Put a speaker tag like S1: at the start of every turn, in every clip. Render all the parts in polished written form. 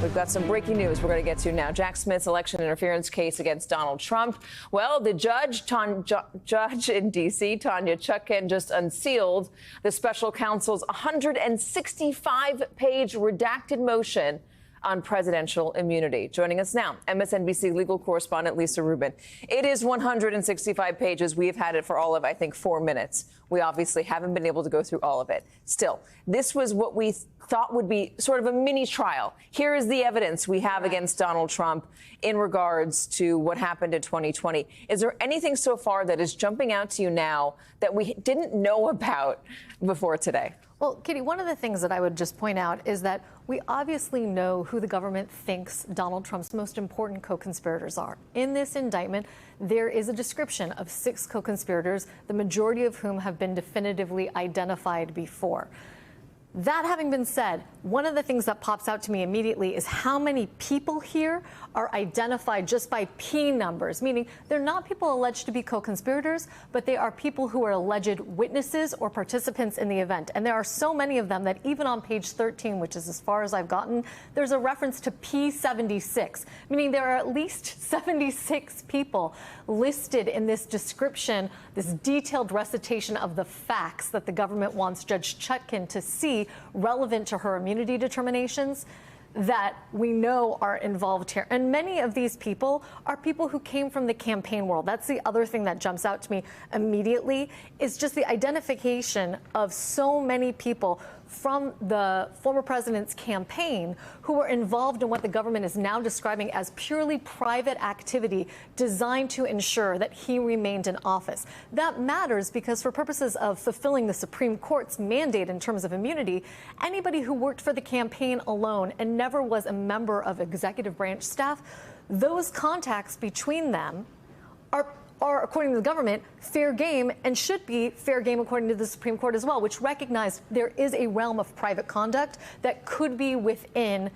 S1: We've got some breaking news we're going to get to now. Jack Smith's election interference case against Donald Trump. Well, the judge in D.C., Tanya Chutkan, just unsealed the special counsel's 165-page redacted motion on presidential immunity. Joining us now, MSNBC legal correspondent Lisa Rubin. It is 165 pages. We've had it for all of, I think, 4 minutes. We obviously haven't been able to go through all of it. Still, this was what we thought would be sort of a mini trial. Here is the evidence we have against Donald Trump in regards to what happened in 2020. Is there anything so far that is jumping out to you now that we didn't know about before today?
S2: Well, Katie, one of the things that I would just point out is that we obviously know who the government thinks Donald Trump's most important co-conspirators are. In this indictment, there is a description of 6 co-conspirators, the majority of whom have been definitively identified before. That having been said, one of the things that pops out to me immediately is how many people here are identified just by P numbers, meaning they're not people alleged to be co-conspirators, but they are people who are alleged witnesses or participants in the event. And there are so many of them that even on page 13, which is as far as I've gotten, there's a reference to P76, meaning there are at least 76 people listed in this description, this detailed recitation of the facts that the government wants Judge Chutkan to see relevant to her immunity determinations that we know are involved here. And many of these people are people who came from the campaign world. That's the other thing that jumps out to me immediately, is just the identification of so many people from the former president's campaign who were involved in what the government is now describing as purely private activity designed to ensure that he remained in office. That matters because for purposes of fulfilling the Supreme Court's mandate in terms of immunity, anybody who worked for the campaign alone and never was a member of executive branch staff, those contacts between them are, according to the government, fair game and should be fair game according to the Supreme Court as well, which recognized there is a realm of private conduct that could be within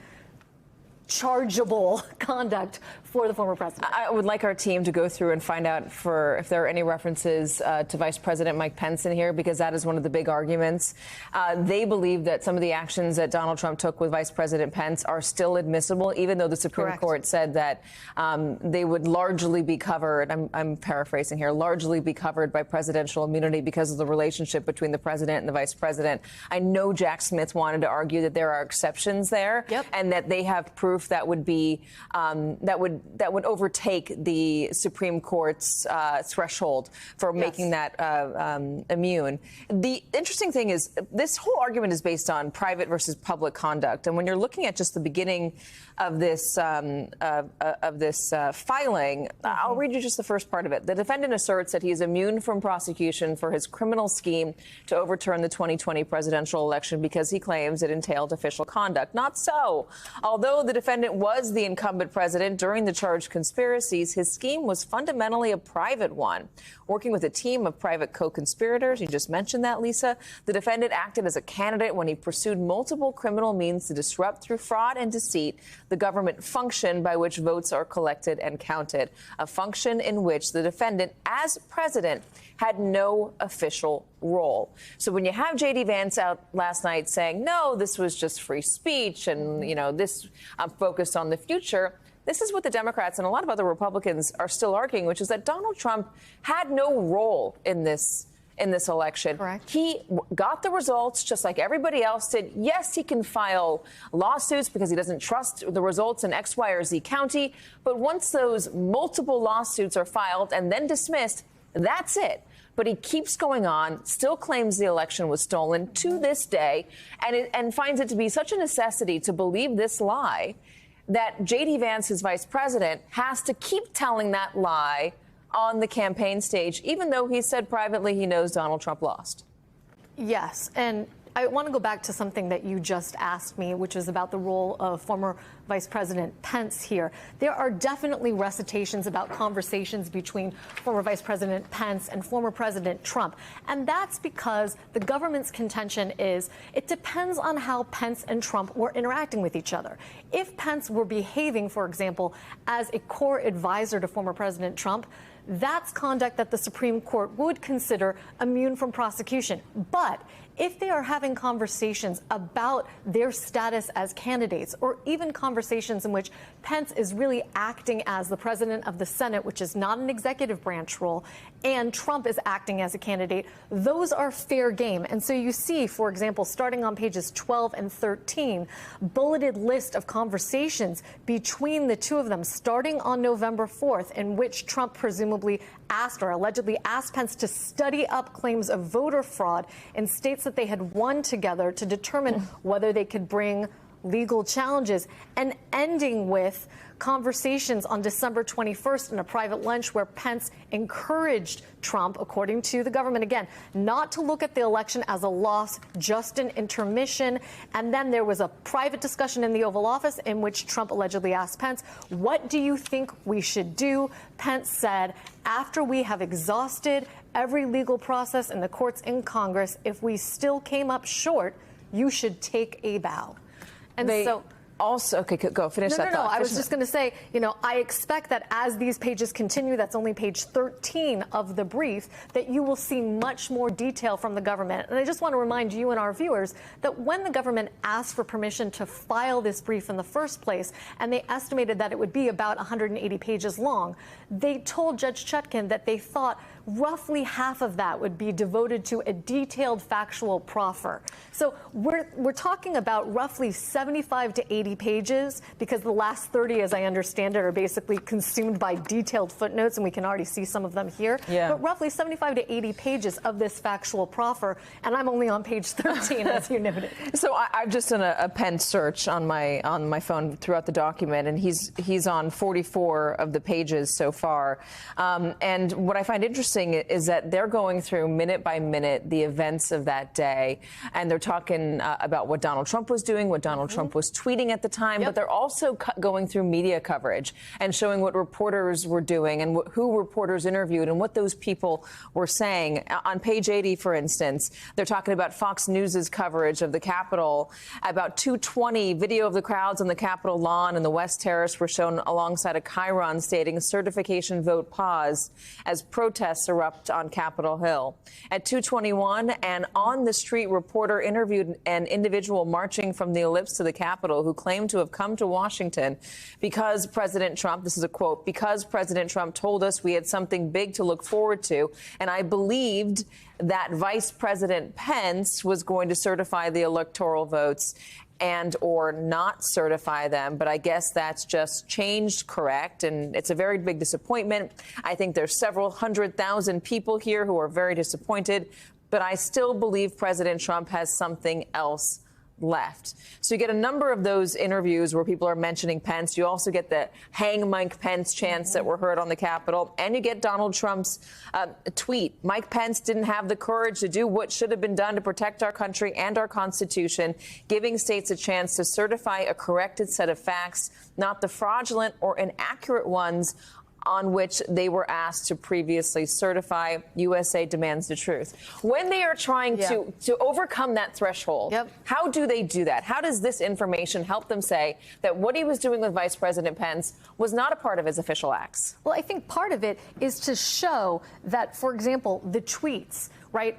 S2: chargeable conduct for the former president.
S1: I would like our team to go through and find out if there are any references to Vice President Mike Pence in here, because that is one of the big arguments. They believe that some of the actions that Donald Trump took with Vice President Pence are still admissible, even though the Supreme Court said that they would largely be covered, I'm paraphrasing here, largely be covered by presidential immunity because of the relationship between the president and the vice president. I know Jack Smith wanted to argue that there are exceptions there, and that they have proof that would be that would overtake the Supreme Court's threshold for making that immune. The interesting thing is this whole argument is based on private versus public conduct, and when you're looking at just the beginning of this filing, I'll read you just the first part of it. The defendant asserts that he is immune from prosecution for his criminal scheme to overturn the 2020 presidential election because he claims it entailed official conduct. Not so. Although the defendant was the incumbent president during the charged conspiracies, his scheme was fundamentally a private one. Working with a team of private co-conspirators, you just mentioned that, Lisa, the defendant acted as a candidate when he pursued multiple criminal means to disrupt through fraud and deceit the government function by which votes are collected and counted, a function in which the defendant, as president, had no official role. So when you have J.D. Vance out last night saying, no, this was just free speech and, you know, this I'm focused on the future, this is what the Democrats and a lot of other Republicans are still arguing, which is that Donald Trump had no role in this election.
S2: Correct.
S1: He got the results just like everybody else did. Yes, he can file lawsuits because he doesn't trust the results in X, Y, or Z county. But once those multiple lawsuits are filed and then dismissed, that's it. But he keeps going on, still claims the election was stolen to this day, and finds it to be such a necessity to believe this lie that J.D. Vance, his vice president, has to keep telling that lie on the campaign stage, even though he said privately he knows Donald Trump lost.
S2: Yes, and I want to go back to something that you just asked me, which is about the role of former Vice President Pence here. There are definitely recitations about conversations between former Vice President Pence and former President Trump. And that's because the government's contention is it depends on how Pence and Trump were interacting with each other. If Pence were behaving, for example, as a core advisor to former President Trump, that's conduct that the Supreme Court would consider immune from prosecution. But if they are having conversations about their status as candidates, or even conversations in which Pence is really acting as the president of the Senate, which is not an executive branch role, and Trump is acting as a candidate, those are fair game. And so you see, for example, starting on pages 12 and 13, bulleted list of conversations between the two of them, starting on November 4th, in which Trump presumably asked or allegedly asked Pence to study up claims of voter fraud in states that they had won together to determine whether they could bring legal challenges, and ending with conversations on December 21st in a private lunch where Pence encouraged Trump, according to the government, again, not to look at the election as a loss, just an intermission. And then there was a private discussion in the Oval Office in which Trump allegedly asked Pence, "What do you think we should do?" Pence said, "After we have exhausted every legal process in the courts in Congress, if we still came up short, you should take a bow." And so
S1: also, okay, go finish that thought.
S2: I was just going to say, I expect that as these pages continue, that's only page 13 of the brief, that you will see much more detail from the government. And I just want to remind you and our viewers that when the government asked for permission to file this brief in the first place, and they estimated that it would be about 180 pages long, they told Judge Chutkan that they thought roughly half of that would be devoted to a detailed factual proffer. So we're talking about roughly 75 to 80 pages, because the last 30, as I understand it, are basically consumed by detailed footnotes, and we can already see some of them here.
S1: Yeah.
S2: But roughly 75 to 80 pages of this factual proffer, and I'm only on page 13, as you noted.
S1: So I've just done a Pence search on my phone throughout the document, and he's on 44 of the pages so far. And what I find interesting is that they're going through minute by minute the events of that day, and they're talking about what Donald Trump was doing, what Donald Trump was tweeting at the time, but they're also going through media coverage and showing what reporters were doing and who reporters interviewed and what those people were saying. On page 80, for instance, they're talking about Fox News's coverage of the Capitol. About 2:20, video of the crowds on the Capitol lawn and the West Terrace were shown alongside a chyron stating certification vote pause as protests erupt on Capitol Hill. At 2:21, an on-the-street reporter interviewed an individual marching from the Ellipse to the Capitol who claimed to have come to Washington because President Trump, this is a quote, "because President Trump told us we had something big to look forward to, and I believed that Vice President Pence was going to certify the electoral votes and or not certify them, but I guess that's just changed, correct? And it's a very big disappointment. I think there's several 100,000 people here who are very disappointed, but I still believe President Trump has something else left." So you get a number of those interviews where people are mentioning Pence. You also get the "hang Mike Pence" chants that were heard on the Capitol, and you get Donald Trump's tweet. "Mike Pence didn't have the courage to do what should have been done to protect our country and our Constitution, giving states a chance to certify a corrected set of facts, not the fraudulent or inaccurate ones on which they were asked to previously certify. USA demands the truth." When they are trying to overcome that threshold, how do they do that? How does this information help them say that what he was doing with Vice President Pence was not a part of his official acts?
S2: Well, I think part of it is to show that, for example, the tweets, right?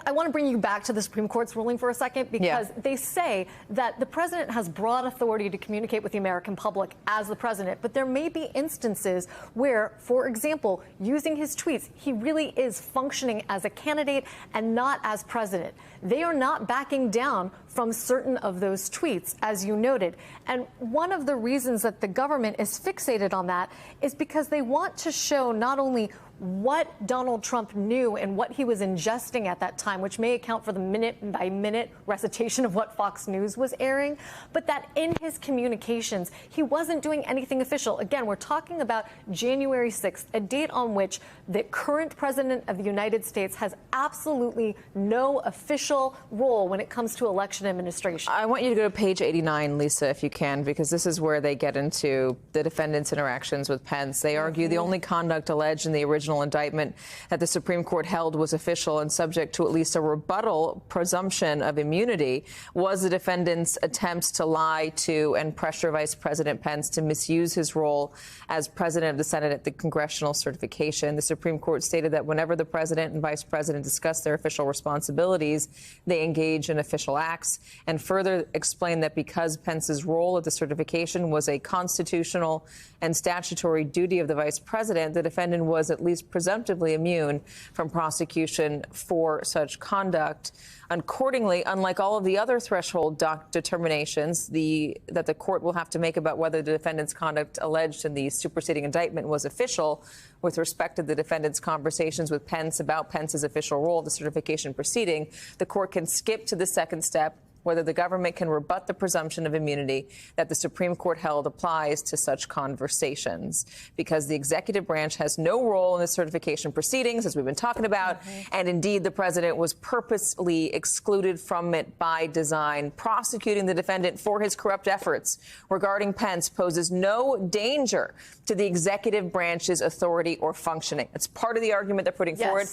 S2: I want to bring you back to the Supreme Court's ruling for a second, because they say that the president has broad authority to communicate with the American public as the president. But there may be instances where, for example, using his tweets, he really is functioning as a candidate and not as president. They are not backing down from certain of those tweets, as you noted. And one of the reasons that the government is fixated on that is because they want to show not only what Donald Trump knew and what he was ingesting at that time, which may account for the minute-by-minute recitation of what Fox News was airing, but that in his communications, he wasn't doing anything official. Again, we're talking about January 6th, a date on which the current president of the United States has absolutely no official role when it comes to election administration.
S1: I want you to go to page 89, Lisa, if you can, because this is where they get into the defendant's interactions with Pence. They argue the only conduct alleged in the original indictment that the Supreme Court held was official and subject to at least a rebuttal presumption of immunity was the defendant's attempts to lie to and pressure Vice President Pence to misuse his role as president of the Senate at the congressional certification. The Supreme Court stated that whenever the president and vice president discuss their official responsibilities, they engage in official acts, and further explained that because Pence's role at the certification was a constitutional and statutory duty of the vice president, the defendant was at least presumptively immune from prosecution for such conduct. Accordingly, unlike all of the other threshold determinations that the court will have to make about whether the defendant's conduct alleged in the superseding indictment was official with respect to the defendant's conversations with Pence about Pence's official role in the certification proceeding, the court can skip to the second step, whether the government can rebut the presumption of immunity that the Supreme Court held applies to such conversations, because the executive branch has no role in the certification proceedings, as we've been talking about, and indeed the president was purposely excluded from it by design. Prosecuting the defendant for his corrupt efforts regarding Pence poses no danger to the executive branch's authority or functioning. It's part of the argument they're putting forward.